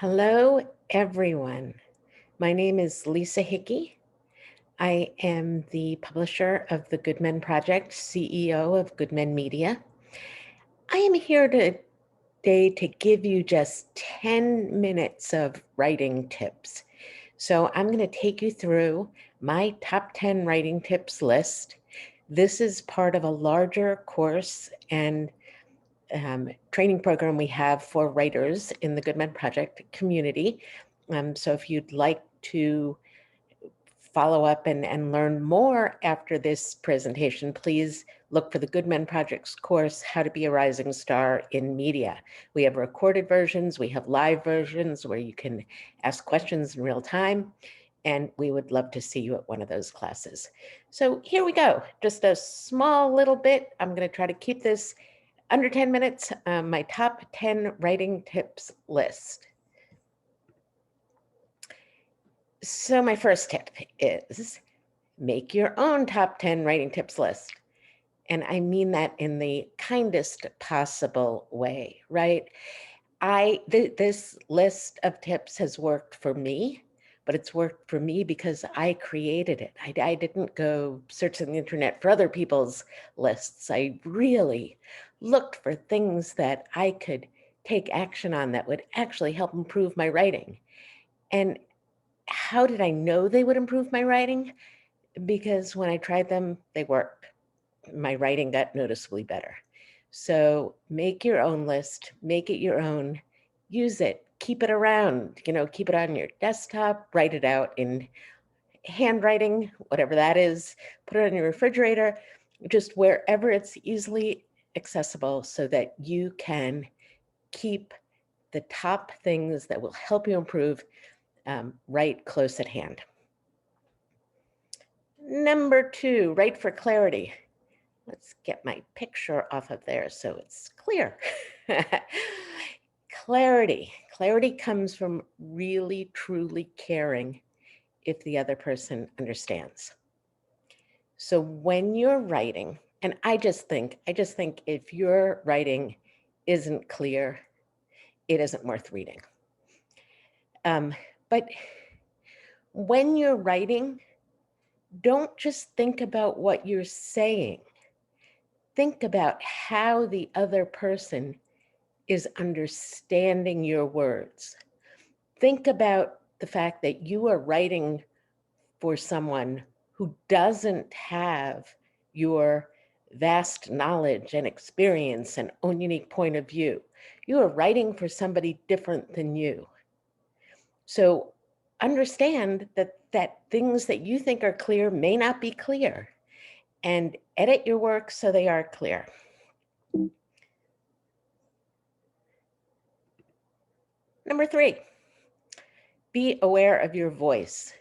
Hello, everyone. My name is Lisa Hickey. I am the publisher of the Good Men Project, CEO of Good Men Media. I am here today to give you just 10 minutes of writing tips. So I'm going to take you through my top 10 writing tips list. This is part of a larger course and training program we have for writers in the Good Men Project community. So if you'd like to follow up and learn more after this presentation, please look for the Good Men Project's course, How to Be a Rising Star in Media. We have recorded versions, we have live versions where you can ask questions in real time, and we would love to see you at one of those classes. So here we go, just a small little bit. I'm going to try to keep this under 10 minutes, my top 10 writing tips list. So my first tip is make your own top 10 writing tips list. And I mean that in the kindest possible way, right? This list of tips has worked for me, but it's worked for me because I created it. I didn't go searching the internet for other people's lists. I really looked for things that I could take action on that would actually help improve my writing. And how did I know they would improve my writing? Because when I tried them, they worked. My writing got noticeably better. So make your own list, make it your own, use it, keep it around, keep it on your desktop, write it out in handwriting, whatever that is, put it on your refrigerator, just wherever it's easily accessible so that you can keep the top things that will help you improve right close at hand. Number 2, write for clarity. Let's get my picture off of there so it's clear. Clarity. Clarity comes from really, truly caring if the other person understands. So when you're writing, and I just think if your writing isn't clear, it isn't worth reading. But when you're writing, don't just think about what you're saying. Think about how the other person is understanding your words. Think about the fact that you are writing for someone who doesn't have your vast knowledge and experience and own unique point of view. You are writing for somebody different than you. So understand that things that you think are clear may not be clear, and edit your work so they are clear. Number 3, be aware of your voice.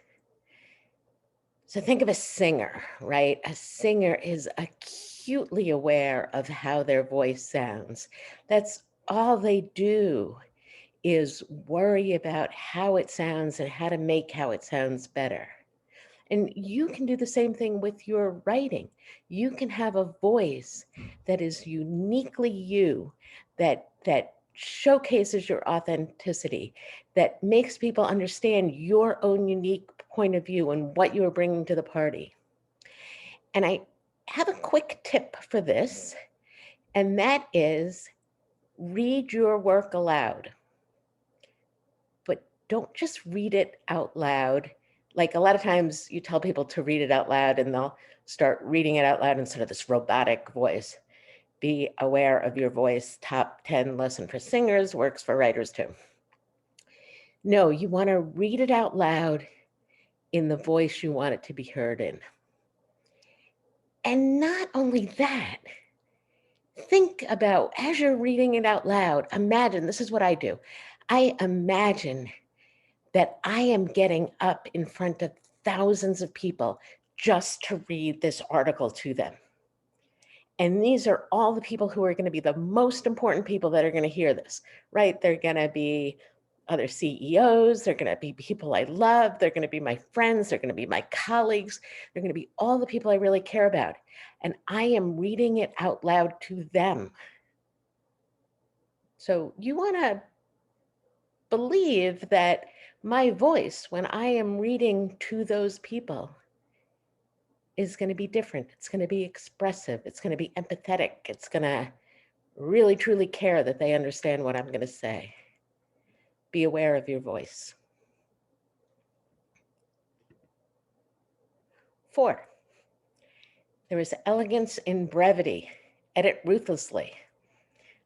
So think of a singer, right? A singer is acutely aware of how their voice sounds. That's all they do is worry about how it sounds and how to make how it sounds better. And you can do the same thing with your writing. You can have a voice that is uniquely you, that showcases your authenticity, that makes people understand your own unique point of view and what you are bringing to the party. And I have a quick tip for this, and that is read your work aloud. But don't just read it out loud. Like a lot of times you tell people to read it out loud and they'll start reading it out loud instead of this robotic voice. Be aware of your voice. Top 10 lesson for singers works for writers too. No, you want to read it out loud in the voice you want it to be heard in. And not only that, think about as you're reading it out loud, imagine, this is what I do. I imagine that I am getting up in front of thousands of people just to read this article to them. And these are all the people who are going to be the most important people that are going to hear this, right? They're going to be other CEOs. They're going to be people I love. They're going to be my friends. They're going to be my colleagues. They're going to be all the people I really care about. And I am reading it out loud to them. So you want to believe that my voice, when I am reading to those people, is going to be different. It's going to be expressive. It's going to be empathetic. It's going to really, truly care that they understand what I'm going to say. Be aware of your voice. 4, there is elegance in brevity. Edit ruthlessly.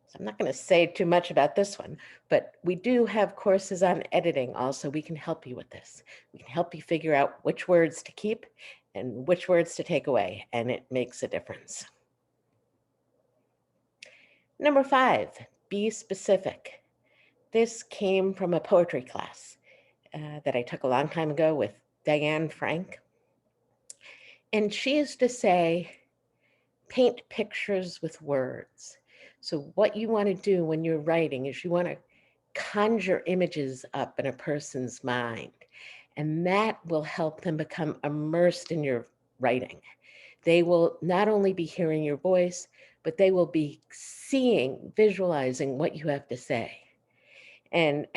So I'm not going to say too much about this one, but we do have courses on editing also. We can help you with this. We can help you figure out which words to keep and which words to take away, and it makes a difference. Number 5, be specific. This came from a poetry class that I took a long time ago with Diane Frank. And she used to say, paint pictures with words. So what you want to do when you're writing is you want to conjure images up in a person's mind, and that will help them become immersed in your writing. They will not only be hearing your voice, but they will be seeing, visualizing what you have to say. And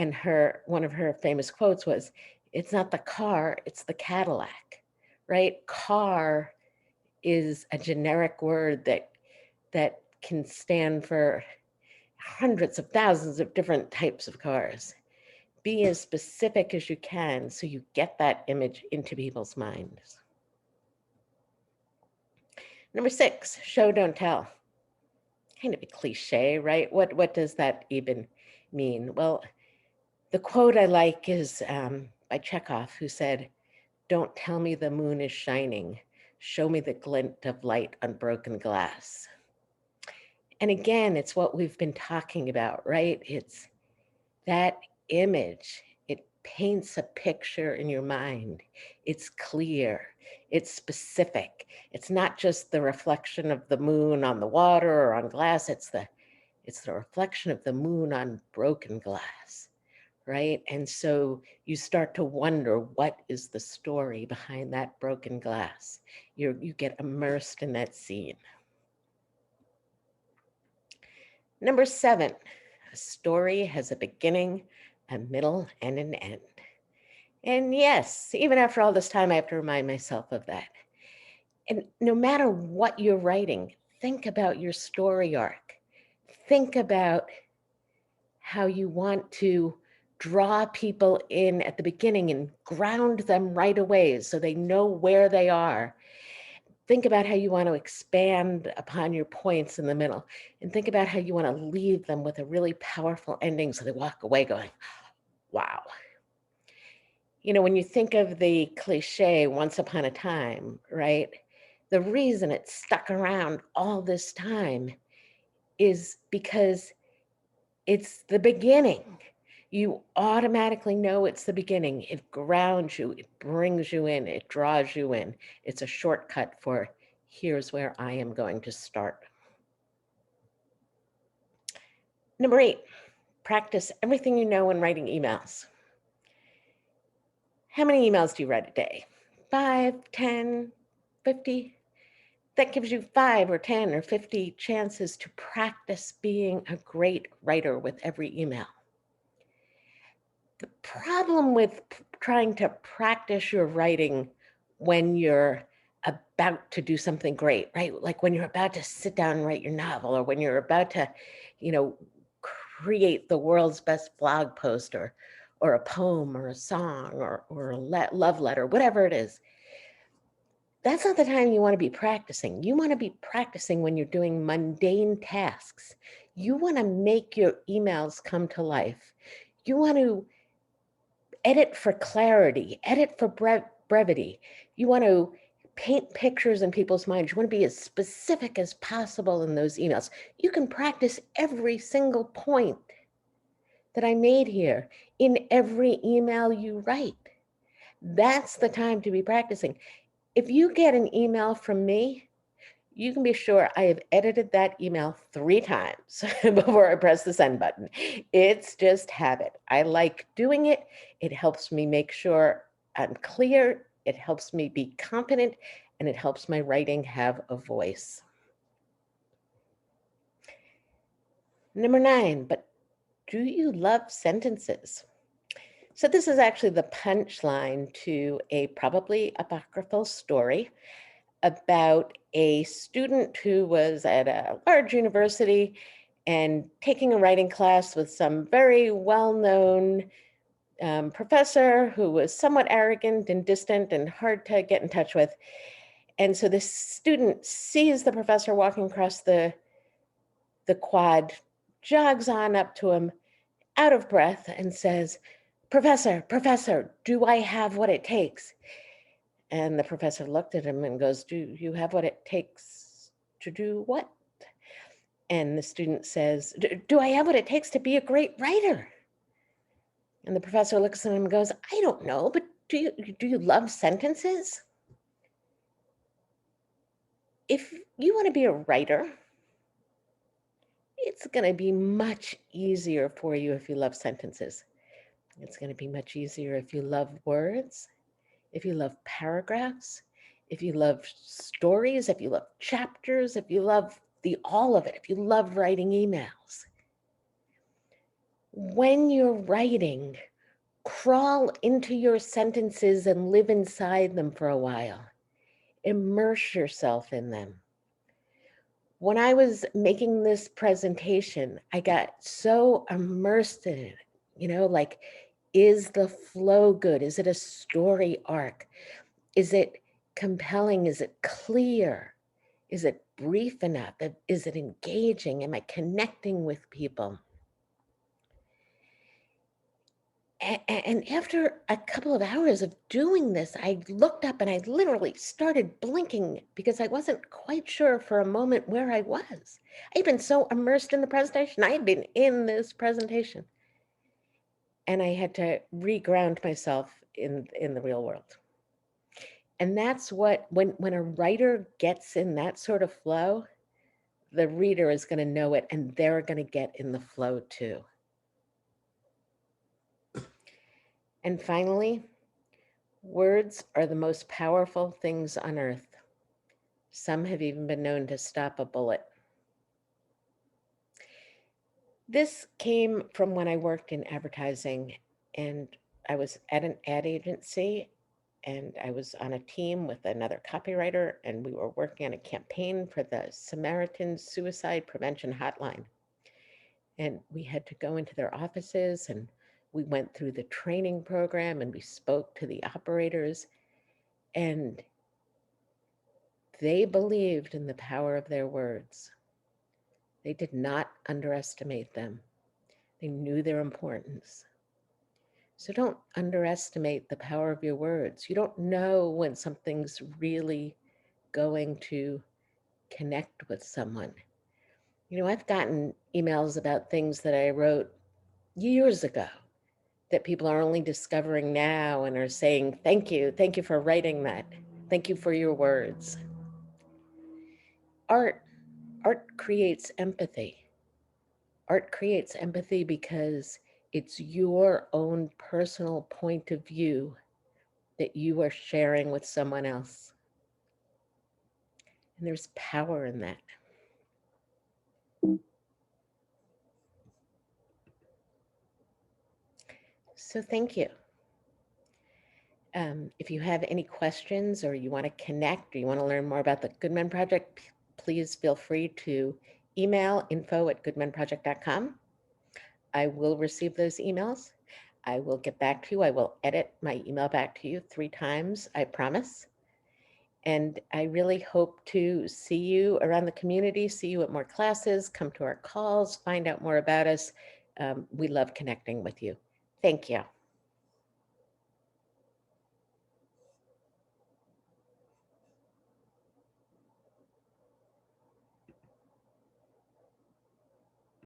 one of her famous quotes was, "It's not the car, it's the Cadillac," right? Car is a generic word that can stand for hundreds of thousands of different types of cars. Be as specific as you can so you get that image into people's minds. Number 6, show, don't tell. Kind of a cliche, right? What does that even mean? Well, the quote I like is by Chekhov, who said, "Don't tell me the moon is shining. Show me the glint of light on broken glass." And again, it's what we've been talking about, right? It's that image. It paints a picture in your mind. It's clear. It's specific. It's not just the reflection of the moon on the water or on glass. It's the reflection of the moon on broken glass, right? And so you start to wonder, what is the story behind that broken glass? You get immersed in that scene. Number 7, a story has a beginning, a middle, and an end. And yes, even after all this time, I have to remind myself of that. And no matter what you're writing, think about your story arc. Think about how you want to draw people in at the beginning and ground them right away so they know where they are. Think about how you want to expand upon your points in the middle, and think about how you want to leave them with a really powerful ending so they walk away going, wow. You know, when you think of the cliche, once upon a time, right? The reason it stuck around all this time is because it's the beginning. You automatically know it's the beginning. It grounds you, it brings you in, it draws you in. It's a shortcut for, here's where I am going to start. Number 8, practice everything you know when writing emails. How many emails do you write a day? 5, 10, 50? That gives you 5 or 10 or 50 chances to practice being a great writer with every email. The problem with trying to practice your writing when you're about to do something great, right? Like when you're about to sit down and write your novel, or when you're about to, you know, create the world's best blog post, or a poem or a song or a love letter, whatever it is. That's not the time you want to be practicing. You want to be practicing when you're doing mundane tasks. You want to make your emails come to life. You want to edit for clarity, edit for brevity. You want to paint pictures in people's minds. You want to be as specific as possible in those emails. You can practice every single point that I made here in every email you write. That's the time to be practicing. If you get an email from me, you can be sure I have edited that email 3 times before I press the send button. It's just habit. I like doing it. It helps me make sure I'm clear. It helps me be confident, and it helps my writing have a voice. Number 9, but do you love sentences? So this is actually the punchline to a probably apocryphal story about a student who was at a large university and taking a writing class with some very well-known professor who was somewhat arrogant and distant and hard to get in touch with. And so this student sees the professor walking across the quad, jogs on up to him, out of breath, and says, "Professor, professor, do I have what it takes?" And the professor looked at him and goes, "Do you have what it takes to do what?" And the student says, "Do I have what it takes to be a great writer?" And the professor looks at him and goes, "I don't know, but do you love sentences? If you want to be a writer, it's going to be much easier for you if you love sentences. It's going to be much easier if you love words, if you love paragraphs, if you love stories, if you love chapters, if you love all of it, if you love writing emails. When you're writing, crawl into your sentences and live inside them for a while. Immerse yourself in them. When I was making this presentation, I got so immersed in it, like, is the flow good? Is it a story arc? Is it compelling? Is it clear? Is it brief enough? Is it engaging? Am I connecting with people? And after a couple of hours of doing this, I looked up and I literally started blinking because I wasn't quite sure for a moment where I was. I'd been so immersed in the presentation. I had been in this presentation. And I had to reground myself in the real world. And that's what, when a writer gets in that sort of flow, the reader is going to know it and they're going to get in the flow too. And finally, words are the most powerful things on earth. Some have even been known to stop a bullet. This came from when I worked in advertising, and I was at an ad agency, and I was on a team with another copywriter, and we were working on a campaign for the Samaritan Suicide Prevention Hotline. And we had to go into their offices, and we went through the training program, and we spoke to the operators, and they believed in the power of their words. They did not underestimate them. They knew their importance. So don't underestimate the power of your words. You don't know when something's really going to connect with someone. I've gotten emails about things that I wrote years ago that people are only discovering now and are saying, thank you for writing that. Thank you for your words. Art creates empathy. Art creates empathy because it's your own personal point of view that you are sharing with someone else. And there's power in that. So thank you. If you have any questions or you want to connect or you want to learn more about the Good Men Project, please feel free to email info@goodmenproject.com. I will receive those emails. I will get back to you. I will edit my email back to you 3 times, I promise. And I really hope to see you around the community, see you at more classes, come to our calls, find out more about us. We love connecting with you. Thank you.